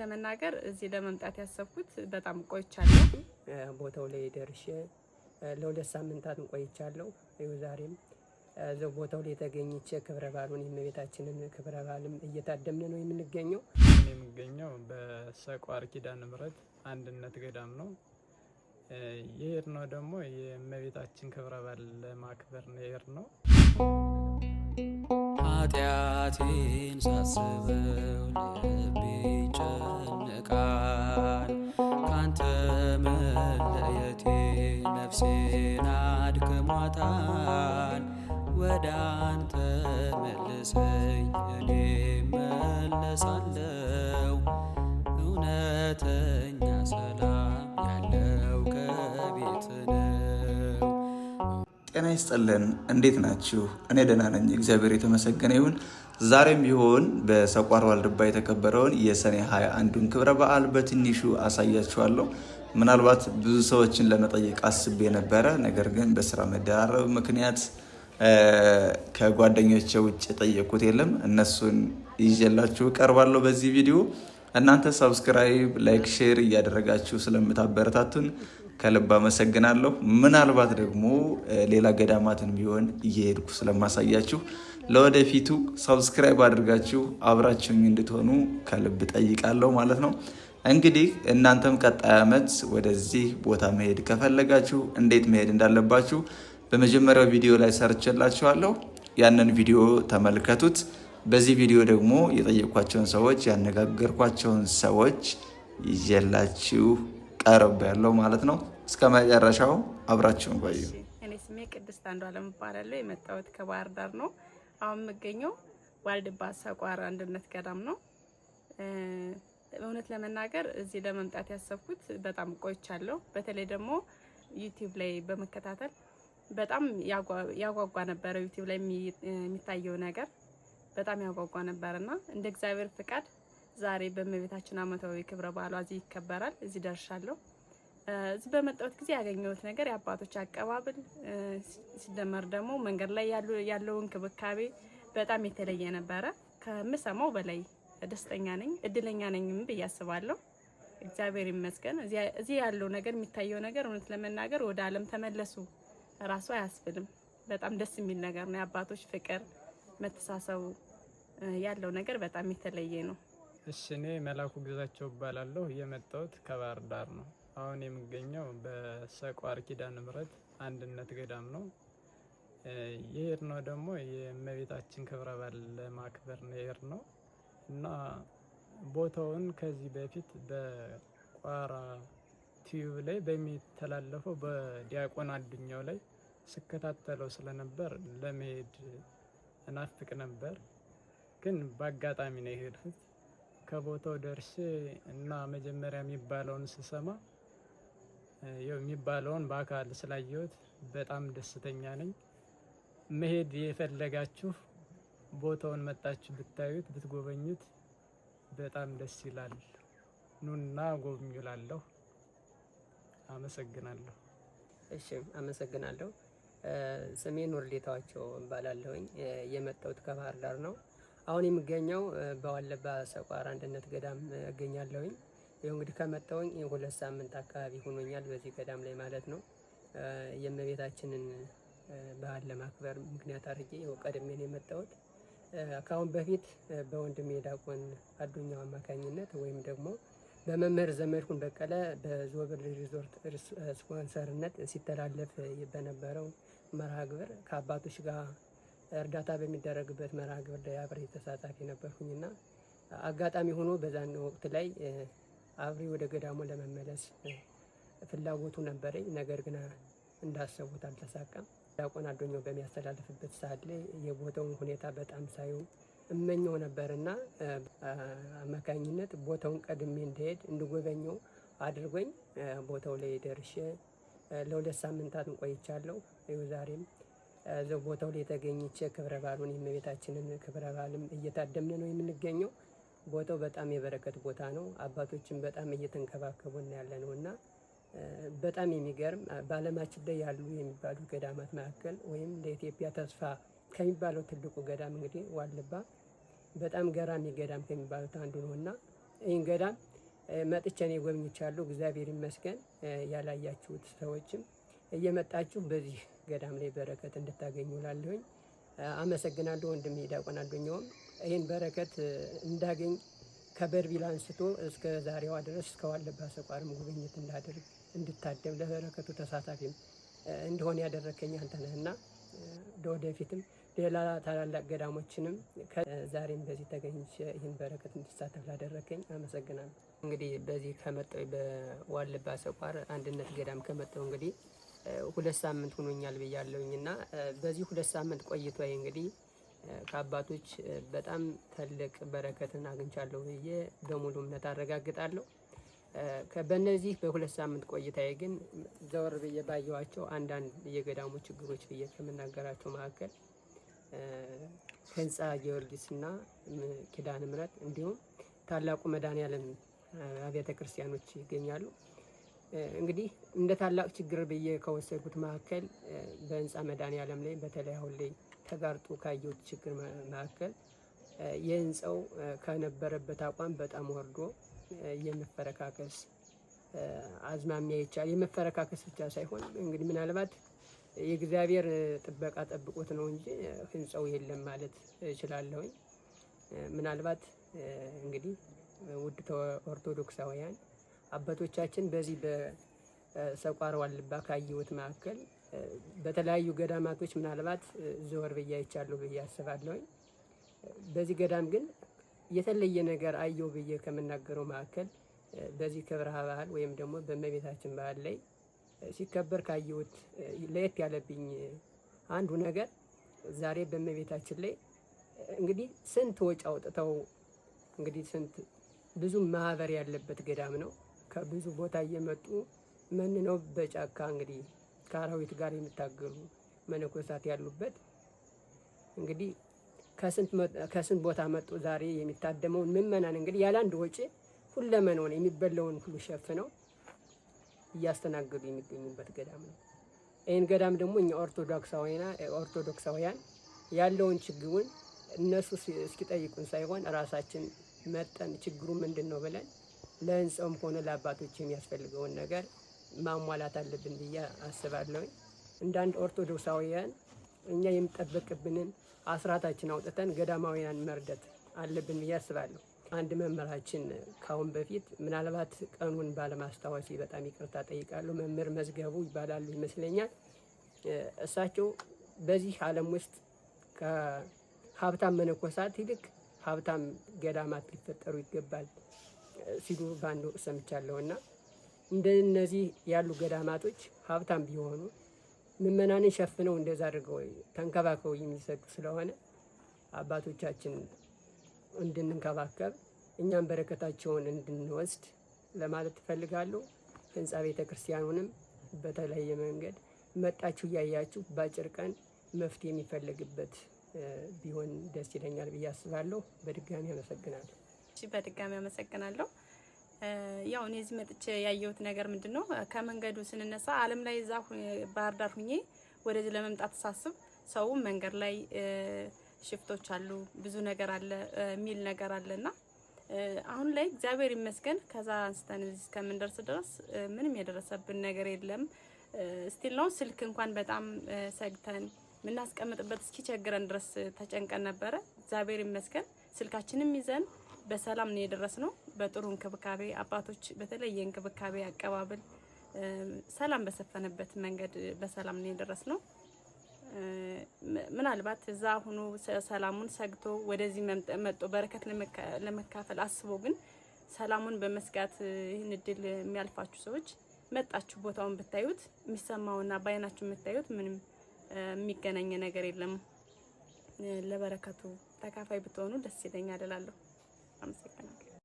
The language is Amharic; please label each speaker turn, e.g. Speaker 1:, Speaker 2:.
Speaker 1: ለመናገር እዚህ ለመምጣት ያሰብኩት በጣም ቆይቻለሁ።
Speaker 2: ቦታው ላይ ደርሼ ለሁለት ሳምንታት ቆይቻለሁ። ዛሬም እዛው ቦታው ላይ ተገኝቼ ክብረ በዓሉን የእመቤታችንን ክብረ በዓልም እየታደምን ነው የምንገኘው።
Speaker 3: የምገኘው በሰቋር ኪዳነ ምሕረት አንድነት ገዳም ነው። የሄድነው ደግሞ የእመቤታችን ክብረ በዓል ለማክበር ነው የሄድነው።
Speaker 4: ኃጢአቴን ሳስበው ልቤ ይጨነቃል፣ ካንተ መለየቴ ነፍሴን አድክሟታል። ወደ አንተ መልሰኝ እኔ መለሳለው፣ እውነተኛ ሰላም ያለው ከቤት ነው።
Speaker 5: ጤና ይስጥልን፣ እንዴት ናችሁ? እኔ ደህና ነኝ፣ እግዚአብሔር የተመሰገነ ይሁን። ዛሬም ቢሆን በሰቋር ዋልድባ የተከበረውን የሰኔ 21ን ክብረ በዓል በትንሹ አሳያችኋለሁ። ምናልባት ብዙ ሰዎችን ለመጠየቅ አስቤ ነበረ፣ ነገር ግን በስራ መደራረብ ምክንያት ከጓደኞቼ ውጭ የጠየቁት የለም። እነሱን ይዤላችሁ እቀርባለሁ በዚህ ቪዲዮ። እናንተ ሰብስክራይብ፣ ላይክ፣ ሼር እያደረጋችሁ ስለምታበረታቱን ከልብ አመሰግናለሁ። ምናልባት ደግሞ ሌላ ገዳማትን ቢሆን እየሄድኩ ስለማሳያችሁ ለወደፊቱ ሰብስክራይብ አድርጋችሁ አብራችሁኝ እንድትሆኑ ከልብ ጠይቃለሁ ማለት ነው። እንግዲህ እናንተም ቀጣይ ዓመት ወደዚህ ቦታ መሄድ ከፈለጋችሁ እንዴት መሄድ እንዳለባችሁ በመጀመሪያው ቪዲዮ ላይ ሰርቼላችኋለሁ። ያንን ቪዲዮ ተመልከቱት። በዚህ ቪዲዮ ደግሞ የጠየኳቸውን ሰዎች ያነጋገርኳቸውን ሰዎች ይዤላችሁ ቀርብ ያለው ማለት ነው። እስከ መጨረሻው አብራችሁን ቆዩ።
Speaker 1: እኔ ስሜ ቅድስት አንዷለም እባላለሁ። የመጣሁት ከባህር ዳር ነው። አሁን የምገኘው ዋልድባ ሰቋር አንድነት ገዳም ነው። እውነት ለመናገር እዚህ ለመምጣት ያሰብኩት በጣም ቆይቻለሁ። በተለይ ደግሞ ዩቲዩብ ላይ በመከታተል በጣም ያጓጓ ነበረ። ዩቲዩብ ላይ የሚታየው ነገር በጣም ያጓጓ ነበርና እንደ እግዚአብሔር ፍቃድ ዛሬ በእመቤታችን ዓመታዊ ክብረ በዓሏ እዚህ ይከበራል። እዚህ ደርሻለሁ። እዚህ በመጣሁት ጊዜ ያገኘሁት ነገር የአባቶች አቀባበል ሲደመር ደግሞ መንገድ ላይ ያለው እንክብካቤ በጣም የተለየ ነበረ። ከምሰማው በላይ ደስተኛ ነኝ፣ እድለኛ ነኝም ብዬ አስባለሁ። እግዚአብሔር ይመስገን። እዚህ ያለው ነገር የሚታየው ነገር እውነት ለመናገር ወደ ዓለም ተመለሱ ራሱ አያስብልም። በጣም ደስ የሚል ነገር ነው። የአባቶች ፍቅር፣ መተሳሰቡ ያለው ነገር በጣም የተለየ ነው።
Speaker 3: እሺ፣ እኔ መላኩ ግዛቸው እባላለሁ። የመጣሁት ከባህር ዳር ነው። አሁን የምገኘው በሰቋር ኪዳነ ምሕረት አንድነት ገዳም ነው። የሄድነው ደግሞ የእመቤታችን ክብረ በዓል ለማክበር ነው የሄድነው እና ቦታውን ከዚህ በፊት በቋራ ቲዩብ ላይ በሚተላለፈው በዲያቆን አዱኛው ላይ ስከታተለው ስለነበር ለመሄድ እናፍቅ ነበር። ግን በአጋጣሚ ነው የሄድኩት። ከቦታው ደርሼ እና መጀመሪያ የሚባለውን ስሰማ የሚባለውን በአካል ስላየሁት በጣም ደስተኛ ነኝ። መሄድ የፈለጋችሁ ቦታውን መጣችሁ ብታዩት ብትጎበኙት በጣም ደስ ይላል። ኑና ጎብኙ እላለሁ። አመሰግናለሁ።
Speaker 2: እሺ፣ አመሰግናለሁ። ስሜ ኑርሌታቸው እባላለሁኝ። የመጣሁት ከባህር ዳር ነው። አሁን የምገኘው በዋልድባ ሰቋር አንድነት ገዳም እገኛለሁኝ። ይኸው እንግዲህ ከመጣሁኝ 2 ሳምንት አካባቢ ሆኖኛል በዚህ ገዳም ላይ ማለት ነው። የእመቤታችንን በዓል ለማክበር ምክንያት አድርጌ ይኸው ቀድሜ ነው የመጣሁት። ከአሁን በፊት በወንድሜ ዲያቆን አዱኛው አማካኝነት ወይም ደግሞ በመምህር ዘመድኩን በቀለ በዞብል ሪዞርት ስፖንሰርነት ሲተላለፍ በነበረው መርሃ ግብር ከአባቶች ጋር እርዳታ በሚደረግበት መርሃ ግብር ላይ አብሬ ተሳታፊ ነበርኩኝና አጋጣሚ ሆኖ በዛን ወቅት ላይ አብሬ ወደ ገዳሙ ለመመለስ ፍላጎቱ ነበረኝ። ነገር ግን እንዳሰቡት አልተሳካም። ዲያቆን አዱኛው በሚያስተላልፍበት ሰዓት ላይ የቦታውን ሁኔታ በጣም ሳየው እመኘው ነበርና አማካኝነት ቦታውን ቀድሜ እንደሄድ እንድጎበኘው አድርጎኝ ቦታው ላይ ደርሼ ለ2 ሳምንታት ቆይቻለሁ። ዛሬም እዛው ቦታው ላይ ተገኝቼ ክብረ በዓሉን የእመቤታችንን ክብረ በዓልም እየታደምን ነው የምንገኘው። ቦታው በጣም የበረከት ቦታ ነው። አባቶችን በጣም እየተንከባከቡን ያለ ነውና በጣም የሚገርም በዓለማችን ላይ ያሉ የሚባሉ ገዳማት መካከል ወይም ለኢትዮጵያ ተስፋ ከሚባለው ትልቁ ገዳም እንግዲህ ዋልድባ በጣም ገራሚ ገዳም ከሚባሉት አንዱ ነውና ይህን ገዳም መጥቼ እኔ ጎብኝቻለሁ። እግዚአብሔር ይመስገን። ያላያችሁት ሰዎችም እየመጣችሁ በዚህ ገዳም ላይ በረከት እንድታገኙ ላለሁኝ አመሰግናለሁ። ወንድሜ ዲያቆን አዱኛውም ይህን በረከት እንዳገኝ ከበርቢል አንስቶ እስከ ዛሬዋ ድረስ እስከ ዋልባ ሰቋርም ጉብኝት እንዳደርግ እንድታደም ለበረከቱ ተሳታፊም እንደሆነ ያደረከኝ አንተ ነህና ለወደፊትም ሌላ ታላላቅ ገዳሞችንም ዛሬም በዚህ ተገኝቼ ይህን በረከት እንድሳተፍ ላደረከኝ አመሰግናለሁ። እንግዲህ በዚህ ከመጣሁ በዋልባ ሰቋር አንድነት ገዳም ከመጣሁ እንግዲህ 2 ሳምንት ሆኖኛል ብያለሁኝና በዚህ 2 ሳምንት ቆይቷ እንግዲህ ከአባቶች በጣም ትልቅ በረከትን አግኝቻለሁ ብዬ በሙሉ እምነት አረጋግጣለሁ። በእነዚህ በ2 ሳምንት ቆይታዬ ግን ዘወር ብዬ ባየኋቸው አንዳንድ የገዳሙ ችግሮች ብዬ ከምናገራቸው መካከል ህንፃ ጊዮርጊስና ኪዳነ ምሕረት እንዲሁም ታላቁ መድኃኔዓለም አብያተ ክርስቲያኖች ይገኛሉ። እንግዲህ እንደ ታላቅ ችግር ብዬ ከወሰድኩት መካከል በህንፃ መድኃኔዓለም ላይ በተለይ አሁን ላይ ተጋርጦ ካየሁት ችግር መካከል የህንፃው ከነበረበት አቋም በጣም ወርዶ የመፈረካከስ አዝማሚያ ይቻል የመፈረካከስ ብቻ ሳይሆን እንግዲህ ምናልባት የእግዚአብሔር ጥበቃ ጠብቆት ነው እንጂ ህንፃው የለም ማለት እችላለሁኝ። ምናልባት እንግዲህ ውድ ኦርቶዶክሳውያን አባቶቻችን በዚህ በሰቋር ዋልባ ካየሁት መካከል በተለያዩ ገዳማቶች ምናልባት ዘወር ብዬ አይቻለሁ ብዬ አስባለሁኝ። በዚህ ገዳም ግን የተለየ ነገር አየሁ ብዬ ከምናገረው መካከል በዚህ ክብረ በዓል ወይም ደግሞ በእመቤታችን በዓል ላይ ሲከበር ካየሁት ለየት ያለብኝ አንዱ ነገር ዛሬ በእመቤታችን ላይ እንግዲህ ስንት ወጪ አውጥተው እንግዲህ ስንት ብዙ ማህበር ያለበት ገዳም ነው። ከብዙ ቦታ እየመጡ መንነው በጫካ እንግዲህ ከአራዊት ጋር የሚታገሉ መነኮሳት ያሉበት እንግዲህ ከስንት ቦታ መጡ ዛሬ የሚታደመውን ምእመናን እንግዲህ ያለ አንድ ወጪ ሁለመናውን የሚበላውን ሁሉ ሸፍነው እያስተናገዱ የሚገኙበት ገዳም ነው። ይህን ገዳም ደግሞ እኛ ኦርቶዶክሳውያን ያለውን ችግሩን እነሱ እስኪጠይቁን ሳይሆን ራሳችን መጠን ችግሩ ምንድን ነው ብለን ለህንፃውም ሆነ ለአባቶች የሚያስፈልገውን ነገር ማሟላት አለብን ብዬ አስባለሁ። እንደ አንድ ኦርቶዶክሳውያን እኛ የሚጠበቅብንን አስራታችን አውጥተን ገዳማውያን መርዳት አለብን ብዬ አስባለሁ። አንድ መምህራችን ካሁን በፊት ምናልባት ቀኑን ባለማስታወስ በጣም ይቅርታ ጠይቃለሁ። መምህር መዝገቡ ይባላሉ ይመስለኛል። እሳቸው በዚህ ዓለም ውስጥ ከሀብታም መነኮሳት ይልቅ ሀብታም ገዳማት ሊፈጠሩ ይገባል ሲሉ በአንድ ወቅት ሰምቻለሁና እንደነዚህ ያሉ ገዳማቶች ሀብታም ቢሆኑ ምእመናንን ሸፍነው እንደዛ አድርገው ተንከባክበው የሚሰጡ ስለሆነ አባቶቻችን እንድንከባከብ እኛም በረከታቸውን እንድንወስድ ለማለት እፈልጋለሁ። ህንፃ ቤተ ክርስቲያኑንም በተለያየ መንገድ መጣችሁ እያያችሁ በአጭር ቀን መፍትሄ የሚፈልግበት ቢሆን ደስ ይለኛል ብዬ አስባለሁ። በድጋሚ አመሰግናለሁ።
Speaker 1: በድጋሚ አመሰግናለሁ። ያው እኔ እዚህ መጥቼ ያየሁት ነገር ምንድነው ከመንገዱ ስንነሳ ዓለም ላይ እዛ ባህር ዳር ሁኜ ወደዚህ ለመምጣት ሳስብ ሰው መንገድ ላይ ሽፍቶች አሉ፣ ብዙ ነገር አለ የሚል ነገር አለና አሁን ላይ እግዚአብሔር ይመስገን ከዛ አንስተን እዚህ እስከምንደርስ ድረስ ምንም የደረሰብን ነገር የለም። ስቲል ነው ስልክ እንኳን በጣም ሰግተን ምናስቀምጥበት እስኪቸግረን ድረስ ተጨንቀን ነበረ። እግዚአብሔር ይመስገን ስልካችንም ይዘን በሰላም ነው የደረስነው። በጥሩ እንክብካቤ አባቶች በተለየ እንክብካቤ አቀባበል ሰላም በሰፈነበት መንገድ በሰላም ነው የደረስነው። ምናልባት እዛ ሆኖ ሰላሙን ሰግቶ ወደዚህ መጥቶ በረከት ለመካፈል አስቦ ግን ሰላሙን በመስጋት ይህን እድል የሚያልፋችሁ ሰዎች መጣችሁ ቦታውን ብታዩት የሚሰማውና ባይናችሁ የምታዩት ምንም የሚገናኝ ነገር የለም። ለበረከቱ ተካፋይ ብትሆኑ ደስ ይለኛል እላለሁ። አመሰግናለሁ።